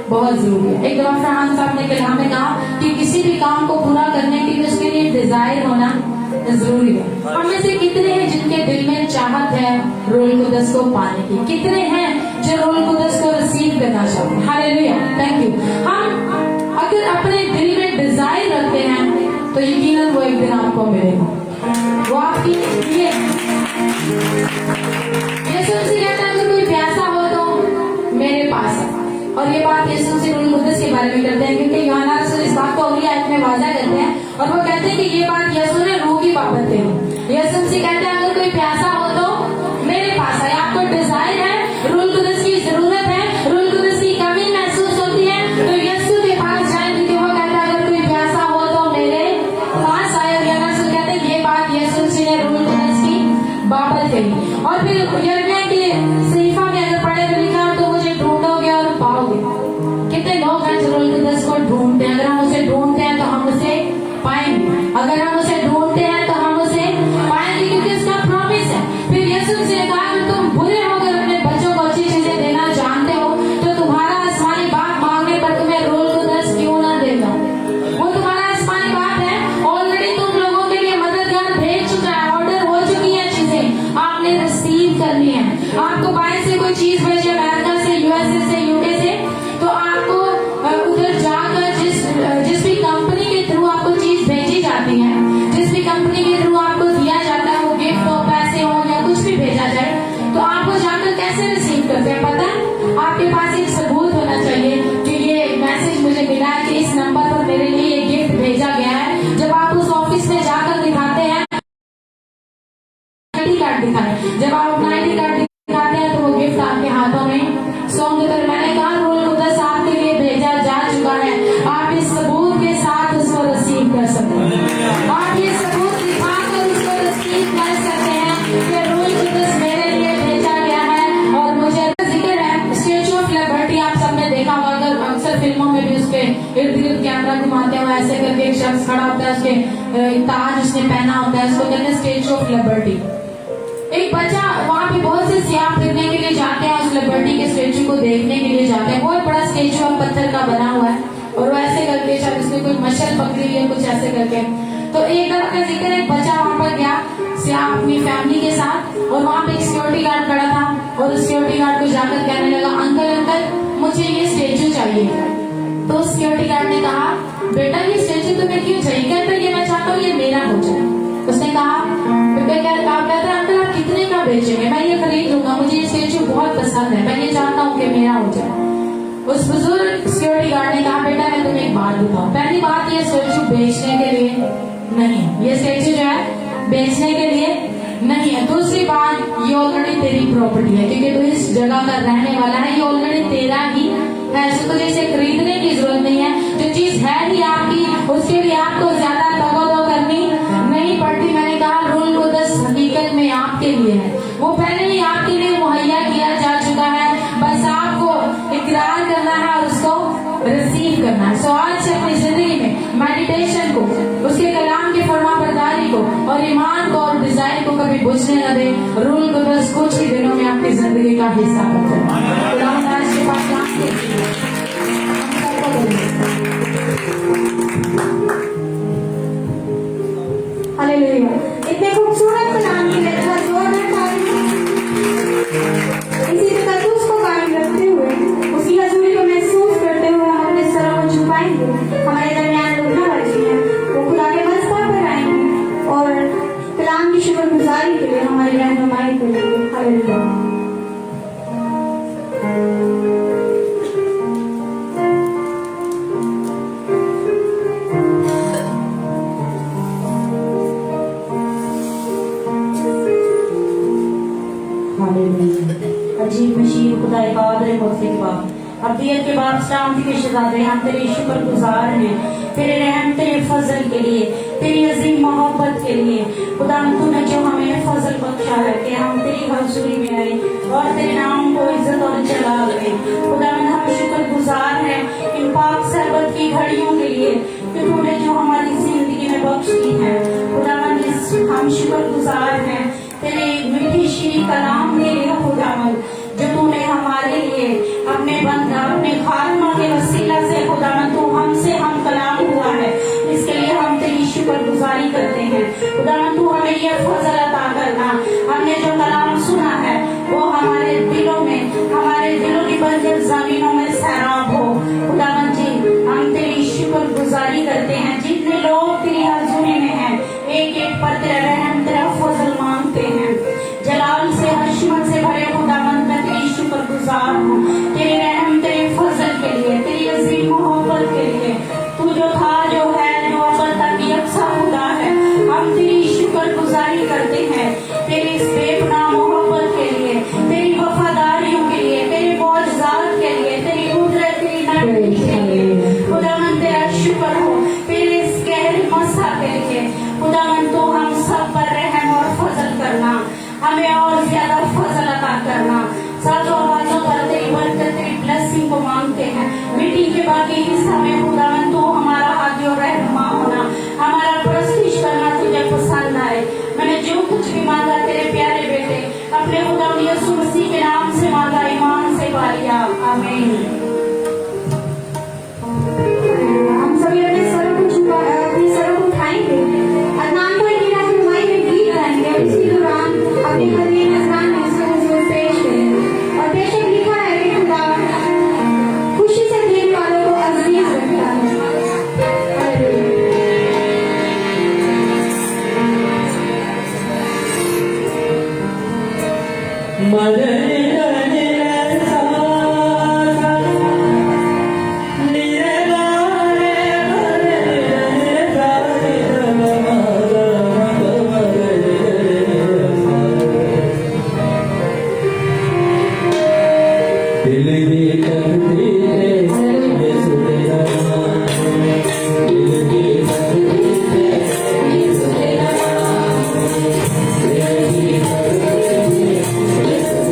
बहुत जरूरी है। एक दफा फरमान साहब ने कलाम में कहा कि किसी भी काम को पूरा करने के लिए उसके लिए डिजायर होना जरूरी है। हम में से कितने हैं जिनके दिल में चाहत है रूल कुदस को पाने की, कितने हैं जो रूल कुदस को रिसीव करना चाहते हैं। Hallelujah, thank you. हम अगर अपने दिल में डिजायर रखते हैं तो यकीनन वो एक दिन आपको मिलेगा, वो आपकी लिए। यीशु से कहता है अगर कोई प्यासा हो तो मेरे पास है। और ये बात यीशु से रूल कुदस के बारे में करते हैं क्योंकि यूहन्ना रसूल इस बात को अगली आयत में वाजा करते हैं और वो कहते हैं कि ये बात यीशु ने रूह की बाबत कही। यीशु से कहते हैं अगर कोई प्यासा हो तो मेरे पास है। आपको डिजायर है, रूल कुदस की जरूरत है, रूल कुदस की कमी महसूस होती है तो यीशु के पास जाए क्योंकि वो कहता है अगर कोई प्यासा हो तो मेरे पास आए। और यूहन्ना रसूल कहते हैं ये बात यीशु ने रूल कुदस की बाबत कही। और फिर यिर्मयाह के सहीफा में अगर पढ़े तो लिखा तो मुझे ढूंढोगे और पाओगे। कितने लोग हैं जो रूल कुदस को ढूंढते हैं। अगर हम उसे ढूंढते हैं तो हम उसे पाएंगे, अगर हम उसे ढूंढते हैं तो हम उसे पाएंगे क्योंकि उसका प्रॉमिस है। फिर यीशु से कहा तुम बुरे होकर अपने बच्चों को अच्छी चीजें देना जानते हो तो तुम्हारा आसमानी बाप मांगने पर तुम्हें रूल कुदस क्यों ना देगा। वो तुम्हारा आसमानी बाप है, ऑलरेडी तुम लोगों के लिए मददगार भेज चुका है, ऑर्डर हो चुकी है, चीजें आपने रिसीव करनी है। आपको बाहर से कोई चीज भेजे, अमेरिका से, यूएसए से, यूके से, तो आपको उधर जाकर जिस भी कंपनी के थ्रू आपको चीज भेजी जाती है, जिस भी कंपनी के थ्रू आपको दिया जाता है, वो गिफ्ट हो, पैसे हो या कुछ भी भेजा जाए, तो आपको जाकर कैसे रिसीव करते हैं पता है? आपके पास एक सबूत होना चाहिए कि ये मैसेज मुझे मिला है कि इस नंबर पर मेरे लिए ये गिफ्ट भेजा गया है। जब आप उस ऑफिस में जाकर दिखाते हैं, आईडी कार्ड दिखाएं, जब आप अपना आईडी कार्ड दिखाते हैं तो वो गिफ्ट आपके हाथों में सौंप देते हैं। मैंने कहा रूल कुदस आपके लिए भेजा जा चुका है, आप इस सबूत के साथ उसको रिसीव कर सकते हैं। आप ये सबूत दिखाकर उसको रिसीव कर सकते हैं कि रूल कुदस मेरे लिए भेजा गया है। और मुझे जिक्र है स्टैचू ऑफ लिबर्टी, आप सबने देखा होगा, अगर अक्सर फिल्मों में भी उसके इर्द गिर्द कैमरा घुमाते हुए ऐसे करके एक शख्स खड़ा होता है, उसके ताज उसने पहना होता है, उसको कहते हैं स्टैचू ऑफ लिबर्टी। एक बच्चा वहाँ पे बहुत से सियाह फिरने के लिए जाते हैं, उस लिबर्टी के स्टेचू को देखने के लिए जाते हैं। बहुत बड़ा स्टेचू है, पत्थर का बना हुआ है और वो ऐसे करके शायद उसने कोई मशल पकड़ी हुई है कुछ ऐसे करके। तो एक दफा का जिक्र, एक बच्चा वहाँ पर गया सियाह अपनी फैमिली के साथ और वहाँ पे एक सिक्योरिटी गार्ड खड़ा था और उस सिक्योरिटी गार्ड को जाकर कहने लगा अंकल अंकल मुझे ये स्टेचू चाहिए। तो सिक्योरिटी गार्ड ने कहा बेटा ये स्टेचू तुम्हें क्यों चाहिए? कहता ये मैं चाहता हूँ ये मेरा हो जाए। उसने कहा कहता अंकल आप कितने का बेचेंगे? मैं ये खरीद लूंगा, मुझे ये स्टेचू बहुत पसंद है, मैं ये चाहता हूँ कि मेरा हो जाए। उस बुजुर्ग सिक्योरिटी गार्ड ने कहा बेटा मैं तुम्हें एक बात बताऊं, पहली बात ये स्टेचू बेचने के लिए नहीं है, ये स्टेचू जो है बेचने के लिए नहीं है। दूसरी बात ये ऑलरेडी तेरी प्रॉपर्टी है क्योंकि तू इस जगह का रहने वाला है, ये ऑलरेडी तेरा ही है, तो इसे खरीदने की जरूरत नहीं है। जो चीज है ही आपकी उसके लिए आपको ज्यादा तवज्जो करनी नहीं पड़ती। मैंने कहा रूल कुदस हकीकत में आपके लिए है, वो पहले ही आपके लिए मुहैया किया जा चुका है, बस आपको इकरार करना है और उसको रिसीव करना है। सो आज से अपनी जिंदगी में मेडिटेशन को, उसके कलाम की फरमाबरदारी को न दे, रूल को बस कुछ ही दिनों में आपकी जिंदगी का हिस्सा बन जाए। खुदावंद आज के पास मांगते हैं, हम सबको बोलें। हालेलुया। इतने खूबसूरत कलाम के लिए जोरदार तालियां। इसी तकद्दुस को कायम रखते हुए, उसकी हजूरी को महसूस करते हुए हम अपने सरों को झुकाएंगे। हमारे दरमियान लोग ना बचे हैं, वो खुदा के मस्तबा पर आएंगे और कलाम की शुक्रगुजारी के लिए हमारी रहनुमाई करेंगे। हालेलुया। अजीब मशीर खुदा कादर मुतलिक बाप अब्दियत के बाप सलामती के शहजादे हम तेरे शुक्र गुजार हैं, तेरे रहम तेरे फजल के लिए, तेरी अजीम मोहब्बत के लिए। खुदा तूने जो हमें फजल बख्शा है कि हम तेरी हजूरी में आए और तेरे नाम को इज्जत और जलाल दें। खुदा हम शुक्र गुजार हैं इन पाक सरबत की घड़ियों के लिए कि तूने जो हमारी जिंदगी में बख्श दी है। खुदा हम शुक्र गुजार हैं तेरे मीठी शीरी कलाम के लिए खुदावन, जो तूने हमारे लिए अपने बंदा अपने खात्मा के वसीला से खुदावन तू हमसे हम कलाम हुआ है, इसके लिए हम तेरी शुक्रगुजारी करते हैं। खुदावन तू हमें यह फजल अता करना, हमने जो कलाम सुना है वो हमारे दिलों की बंजर जमीनों में सैराब हो। खुदावन जी हम तेरी शुक्रगुजारी करते हैं। जितने लोग तेरी हजूरी में हैं, एक एक पर तेरा रहम तेरा फजल मांगते हैं। जलाल से हशमत से भरे खुदावंद मैं तेरी शुक्रगुजार हूँ तेरे रहम तेरे फजल के लिए, तेरी अजीम मोहब्बत के लिए। तू जो था जो है जो अब तक यकसा खुदा है, हम तेरी शुक्रगुजारी करते हैं तेरी इस बेपनाह मोहब्बत के लिए, तेरी वफादारियों के लिए, तेरे मौजज़ात के लिए, तेरी कुदरत तेरी नरमी के लिए। खुदावंद तेरा शुक्र हो तेरे इस गहरे मसा के लिए। खुदावंद तो हम सब पर रहम और फजल करना, हमें और ज्यादा फजल अता करना। साजो आवाजों पर तेरी बरकत तेरी ब्लेसिंग को मांगते हैं। मीटिंग के बाकी हिस्सा में खुदावन तो हमारा हाथी और रहनुमा होना, हमारा प्रस्तुत करना तुझे पसंद आए। मैंने जो कुछ भी मांगा तेरे प्यारे बेटे अपने खुदा यीशु मसीह के नाम से मांगा, ईमान से पा लिया। आमीन। हम सभी अपने सरों को अपने सरों को उठाएंगे, अदनान को इनकी रहनुमाई में गीत गाएंगे और इसी दौरान अपने हदीन अज़रान में उसको हुजूर पेश करेंगे। और बेशक लिखा है कि खुदा खुशी से देने वालों को अजीज रखता है।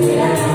Yeah.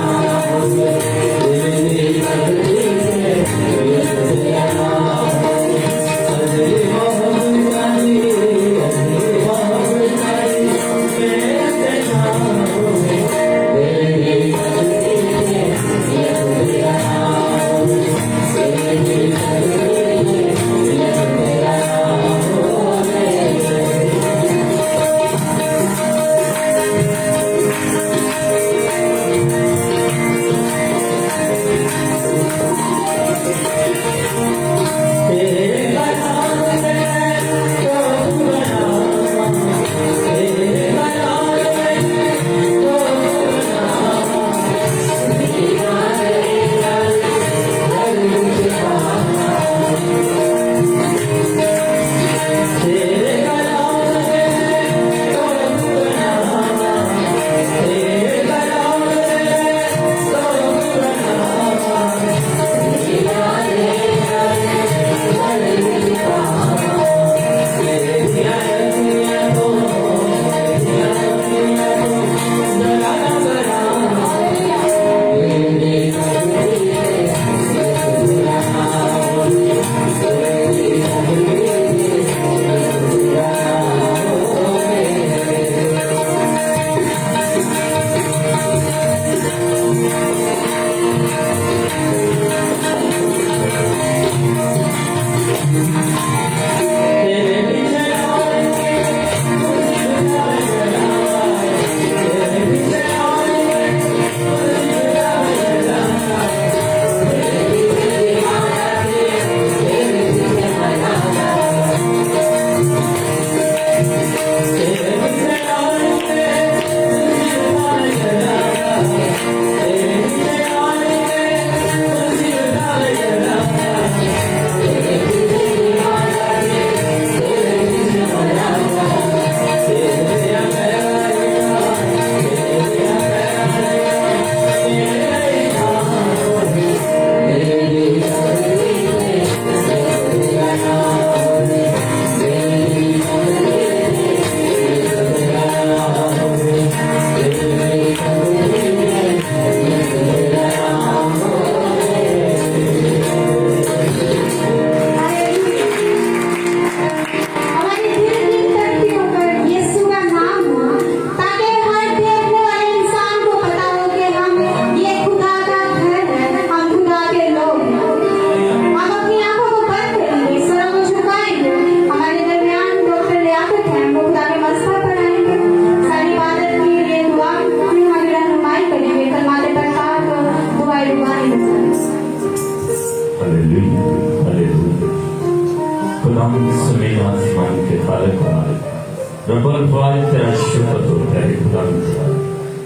रब्बुल फाज तेरा शुक्र हो तेरे खुदा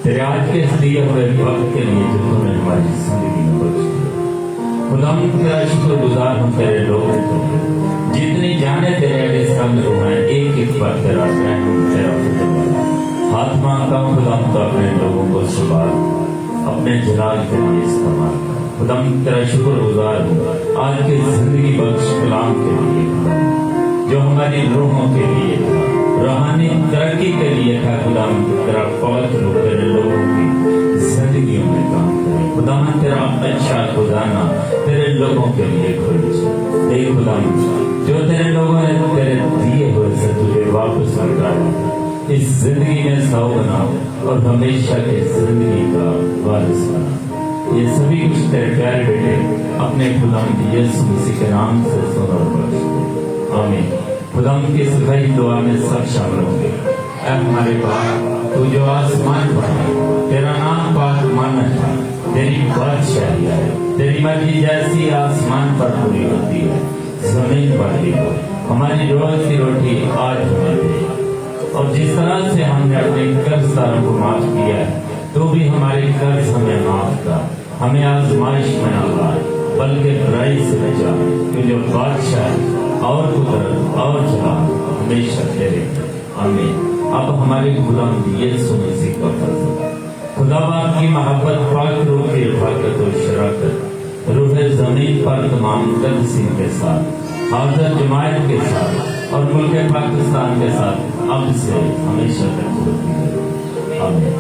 तेरे आज के इस दिए हुए वक्त के लिए जो तूने हमारी जिंदगी में बख्श दिया। खुदा तेरा शुक्रगुजार हूँ तेरे लोगों को जितनी जाने तेरे अगे संग हैं एक एक पर तेरा रहम तेरा फजल हाथ मांगता हूँ खुदा तो अपने लोगों को संभाल अपने जलाल के लिए इस्तेमाल खुदा तेरा शुक्रगुजार हूँ आज की जिंदगी बख्श कलाम के लिए जो हमारी रूहों के लिए था रूहानी तरक्की के लिए था खुदा तेरा पवित्र रूप तेरे लोगों की जिंदगियों में काम करे खुदा तेरा अच्छा खुदाना तेरे लोगों के लिए खोल दे खुदा जो तेरे लोगों ने तेरे दिए हुए से तुझे वापस लौटाया इस जिंदगी में सौ बना और हमेशा की जिंदगी का वारिस बना। ये सभी कुछ तेरे प्यारे बेटे अपने खुदा यीशु मसीह के नाम से सुना बख्श आमीन। खुदा की सफाई दुआ में सब शामिल होंगे। ऐ हमारे बाप तू जो आसमान पर है तेरा नाम पाक माना है तेरी बादशाही है तेरी मर्जी जैसी आसमान पर पूरी होती है जमीन पर भी हो हमारी रोज की रोटी आज हमें दे और जिस तरह से हमने अपने कर्जदारों को माफ किया है तो भी हमारे कर्ज हमें माफ कर हमें आजमाइश में ना लाए बल्कि बुराई से बचा क्योंकि जो बादशाह और कुदरत और जलाल हमेशा तेरे आमीन। अब हमारे गुलाम यीशु मसीह का फजल खुदा बाप की मोहब्बत पाक रूह की रफाकत और शराकत रूह जमीन पर तमाम कदसिन के साथ हाजिर जमायत के साथ और मुल्क पाकिस्तान के साथ अब से हमेशा तक होती है आमीन।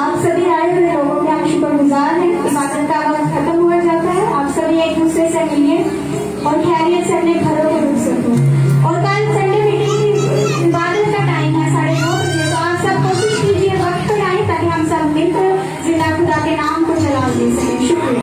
आप सभी आए हुए लोगों के हम शुक्रगुजार हैं। इबादत का वक्त खत्म हुआ जाता है। आप सभी एक दूसरे से मिलिए और खैरियत से अपने घर